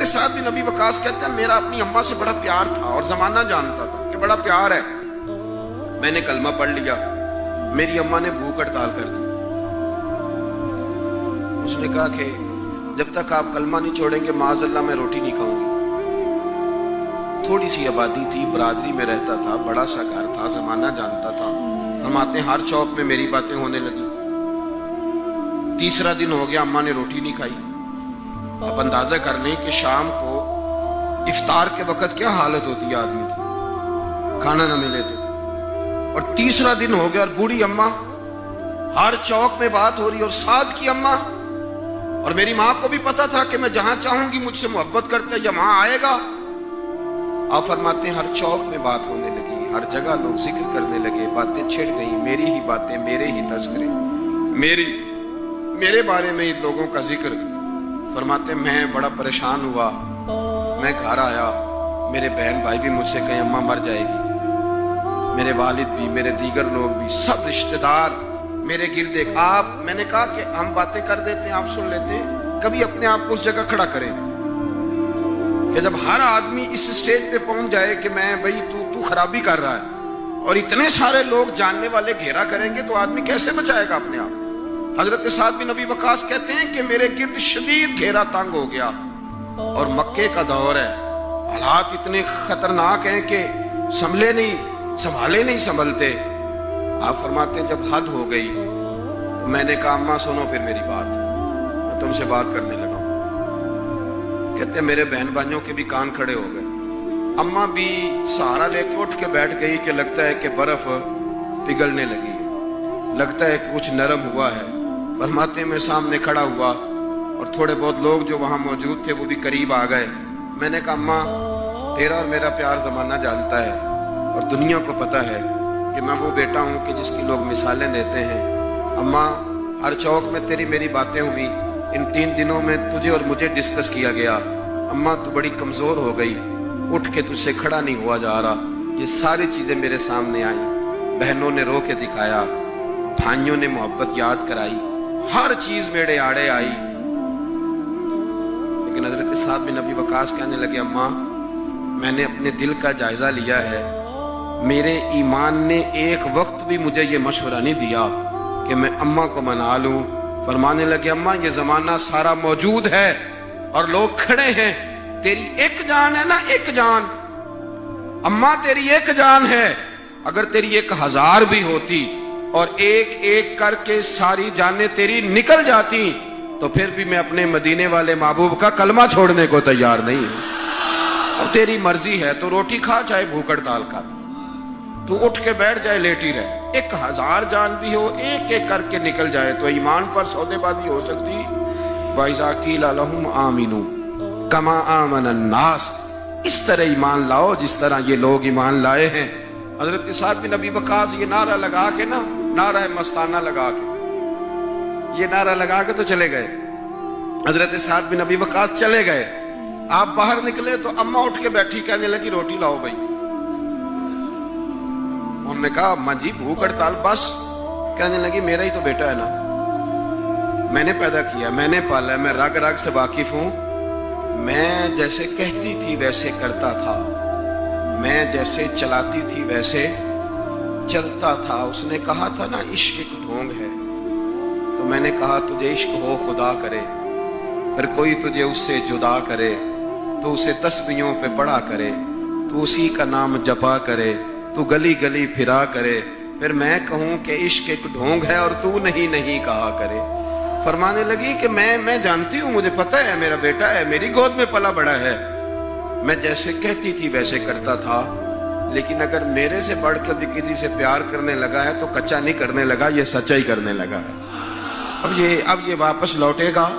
साद बिन अबी वकास कहते हैं मेरा अपनी अम्मा से बड़ा प्यार था और जमाना जानता था कि बड़ा प्यार है। मैंने कलमा पढ़ लिया, मेरी अम्मा ने भूख हड़ताल कर दी। उसने कहा कि जब तक आप कलमा नहीं छोड़ेंगे माज़अल्लाह मैं रोटी नहीं खाऊंगी। थोड़ी सी आबादी थी, बरादरी में रहता था, बड़ा सा घर था, जमाना जानता था। फरमाते हर चौक में मेरी बातें होने लगी। तीसरा दिन हो गया, अम्मा ने रोटी नहीं खाई। अब अंदाजा कर लें कि शाम को इफ्तार के वक्त क्या हालत होती है आदमी की, खाना ना मिले तो। और तीसरा दिन हो गया और बूढ़ी अम्मा, हर चौक में बात हो रही। और साद की अम्मा, और मेरी माँ को भी पता था कि मैं जहां चाहूंगी मुझसे मोहब्बत करते या वहां आएगा। आप फरमाते हैं हर चौक में बात होने लगी, हर जगह लोग जिक्र करने लगे, बातें छिड़ गई, मेरी ही बातें, मेरे ही तज़किरे, मेरे बारे में इन लोगों का जिक्र। फरमाते मैं बड़ा परेशान हुआ। मैं घर आया, मेरे बहन भाई भी मुझसे कहे अम्मा मर जाएगी, मेरे वालिद भी, मेरे दीगर लोग भी, सब रिश्तेदार मेरे गिरदे। मैंने कहा कि हम बातें कर देते हैं, आप सुन लेते हैं। कभी अपने आप को उस जगह खड़ा करें कि जब हर आदमी इस स्टेज पे पहुंच जाए कि मैं भाई तू खराबी कर रहा है और इतने सारे लोग जानने वाले घेरा करेंगे तो आदमी कैसे बचाएगा अपने आप। हजरत साद बिन अबी वकास कहते हैं कि मेरे गिर्द शदीद घेरा तंग हो गया और मक्के का दौर है, हालात इतने खतरनाक हैं कि संभाले नहीं संभलते। आप फरमाते हैं जब हद हो गई तो मैंने कहा अम्मा सुनो फिर मेरी बात, मैं तुमसे बात करने लगा। कहते मेरे बहन भाइयों के भी कान खड़े हो गए। अम्मा भी सहारा लेके उठ के बैठ गई कि लगता है कि बर्फ पिघलने लगी, लगता है कि कुछ नरम हुआ है। फरमाते में सामने खड़ा हुआ और थोड़े बहुत लोग जो वहां मौजूद थे वो भी करीब आ गए। मैंने कहा अम्मा तेरा और मेरा प्यार जमाना जानता है और दुनिया को पता है कि मैं वो बेटा हूँ कि जिसकी लोग मिसालें देते हैं। अम्मा हर चौक में तेरी मेरी बातें हुई, इन 3 दिनों में तुझे और मुझे डिस्कस किया गया। अम्मा तू बड़ी कमजोर हो गई, उठ के तुझसे खड़ा नहीं हुआ जा रहा। ये सारी चीजें मेरे सामने आई, बहनों ने रो के दिखाया, भाइयों ने मोहब्बत याद कराई, हर चीज मेरे आड़े आई। लेकिन हजरत साद बिन अबी वकास कहने लगे अम्मा मैंने अपने दिल का जायजा लिया है, मेरे ईमान ने एक वक्त भी मुझे ये मशवरा नहीं दिया कि मैं अम्मा को मना लूं। फरमाने लगे अम्मा ये जमाना सारा मौजूद है और लोग खड़े हैं, तेरी एक जान है ना, एक जान अम्मा, तेरी एक जान है। अगर तेरी 1000 भी होती और एक एक करके सारी जानें तेरी निकल जाती तो फिर भी मैं अपने मदीने वाले महबूब का कलमा छोड़ने को तैयार नहीं हूं। अब तेरी मर्जी है तो रोटी खा चाहे भूख हड़ताल कर, तू उठ के बैठ जाए लेटी रहे। 1000 जान भी हो, एक एक करके निकल जाए तो ईमान पर सौदेबाजी हो सकती। वाइजा कीला लहुम आमिनू कमा आमन अन्नास, इस तरह ईमान लाओ जिस तरह ये लोग ईमान लाए हैं। हजरत साद बिन अबी वकास ये नारा लगा के ना, नारा मस्ताना लगा के, ये नारा लगा के तो चले गए। हजरत साद बिन अबी वकास चले गए। आप बाहर निकले तो अम्मा उठ के बैठी, कहने लगी रोटी लाओ भाई। उन्होंने कहा अम्मा जी भूख हड़ताल बस। कहने लगी मेरा ही तो बेटा है ना, मैंने पैदा किया, मैंने पाला, मैं रग रग से वाकिफ हूं। मैं जैसे कहती थी वैसे करता था, मैं जैसे चलाती थी वैसे चलता था। उसने कहा था ना इश्क एक ढोंग है, तो मैंने कहा तुझे इश्क हो खुदा करे, फिर कोई तुझे उससे जुदा करे, तो उसे तस्बीहों पे पढ़ा करे, तो उसी का नाम जपा करे, तू गली गली फिरा करे, फिर मैं कहूं कि इश्क एक ढोंग है और तू नहीं कहा करे। फरमाने लगी कि मैं जानती हूं, मुझे पता है मेरा बेटा है, मेरी गोद में पला बड़ा है, मैं जैसे कहती थी वैसे करता था, लेकिन अगर मेरे से बढ़कर भी किसी से प्यार करने लगा है तो कच्चा नहीं करने लगा, ये सच्चा ही करने लगा है। अब ये वापस लौटेगा